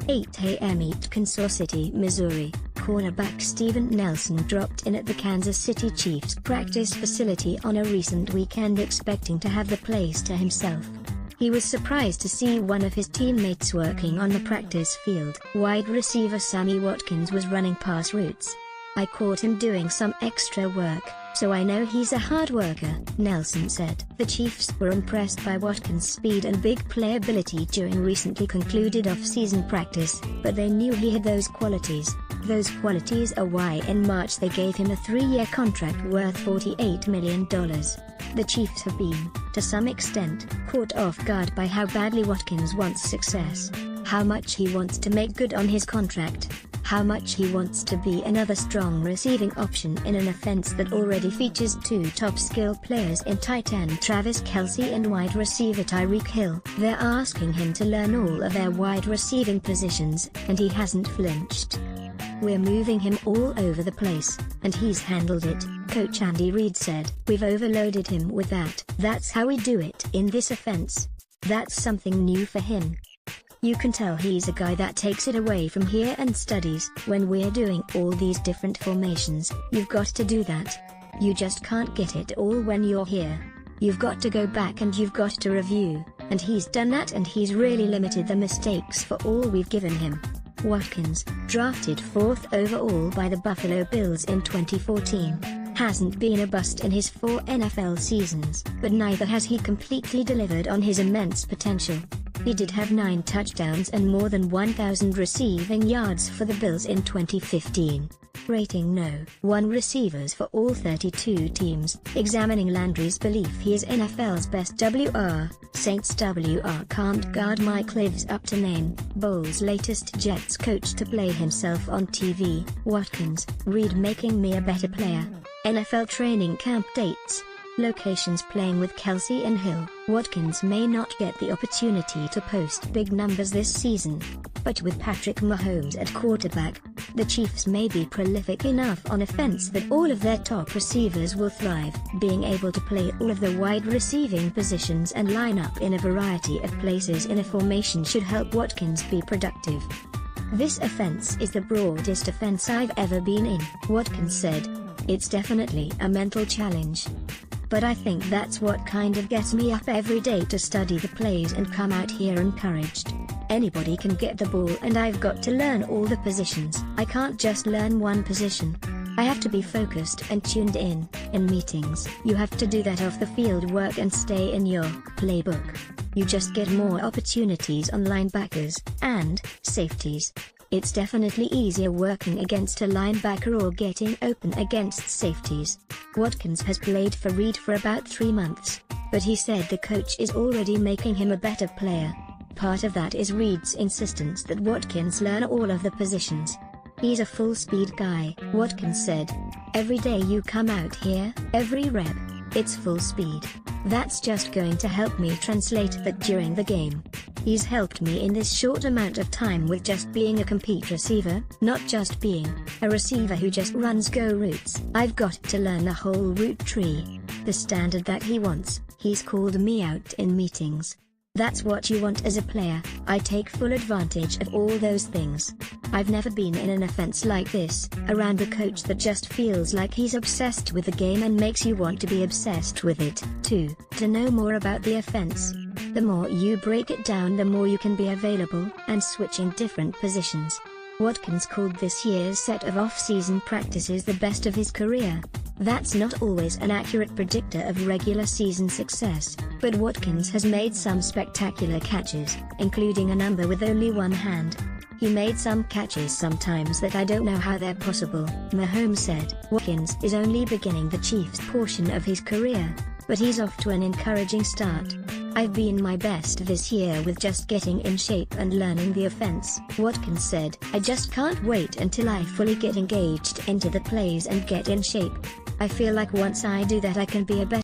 8 a.m. Kansas City, Missouri. Cornerback Steven Nelson dropped in at the Kansas City Chiefs practice facility on a recent weekend expecting to have the place to himself. He was surprised to see one of his teammates working on the practice field. Wide receiver Sammy Watkins was running pass routes. "I caught him doing some extra work, so I know he's a hard worker," Nelson said. The Chiefs were impressed by Watkins' speed and big playability during recently concluded off-season practice, but they knew he had those qualities. Those qualities are why in March they gave him a 3-year contract worth $48 million. The Chiefs have been, to some extent, caught off guard by how badly Watkins wants success, how much he wants to make good on his contract, how much he wants to be another strong receiving option in an offense that already features 2 top skill players in tight end Travis Kelce and wide receiver Tyreek Hill. They're asking him to learn all of their wide receiving positions, and he hasn't flinched. "We're moving him all over the place, and he's handled it," Coach Andy Reid said. "We've overloaded him with that. That's how we do it in this offense. That's something new for him. You can tell he's a guy that takes it away from here and studies. When we're doing all these different formations, you've got to do that. You just can't get it all when you're here. You've got to go back and you've got to review, and he's done that, and he's really limited the mistakes for all we've given him." Watkins, drafted 4th overall by the Buffalo Bills in 2014, hasn't been a bust in his 4 NFL seasons, but neither has he completely delivered on his immense potential. He did have 9 touchdowns and more than 1,000 receiving yards for the Bills in 2015. Rating no. 1 receivers for all 32 teams. Examining Landry's belief he is NFL's best WR, Saints WR can't guard Mike lives up to name. Bowles' latest Jets coach to play himself on TV. Watkins, Reid making me a better player. NFL training camp dates. Locations playing with Kelce and Hill. Watkins may not get the opportunity to post big numbers this season, but with Patrick Mahomes at quarterback, the Chiefs may be prolific enough on offense that all of their top receivers will thrive. Being able to play all of the wide receiving positions and line up in a variety of places in a formation should help Watkins be productive. "This offense is the broadest offense I've ever been in," Watkins said. "It's definitely a mental challenge. But I think that's what kind of gets me up every day to study the plays and come out here encouraged. Anybody can get the ball and I've got to learn all the positions. I can't just learn one position. I have to be focused and tuned in meetings. You have to do that off the field work and stay in your playbook. You just get more opportunities on linebackers and safeties. It's definitely easier working against a linebacker or getting open against safeties." Watkins has played for Reid for about 3 months, but he said the coach is already making him a better player. Part of that is Reid's insistence that Watkins learn all of the positions. "He's a full-speed guy," Watkins said. "Every day you come out here, every rep, it's full speed. That's just going to help me translate that during the game. He's helped me in this short amount of time with just being a complete receiver, not just being a receiver who just runs go routes. I've got to learn the whole route tree, the standard that he wants." He's called me out in meetings. "That's what you want as a player. I take full advantage of all those things. I've never been in an offense like this, around a coach that just feels like he's obsessed with the game and makes you want to be obsessed with it, too." To know more about the offense, the more you break it down, the more you can be available and switching different positions. Watkins called this year's set of off-season practices the best of his career. That's not always an accurate predictor of regular season success, but Watkins has made some spectacular catches, including a number with only one hand. "He made some catches sometimes that I don't know how they're possible," Mahomes said. Watkins is only beginning the Chiefs' portion of his career, but he's off to an encouraging start. "I've been my best this year with just getting in shape and learning the offense," Watkins said. "I just can't wait until I fully get engaged into the plays and get in shape. I feel like once I do that I can be a better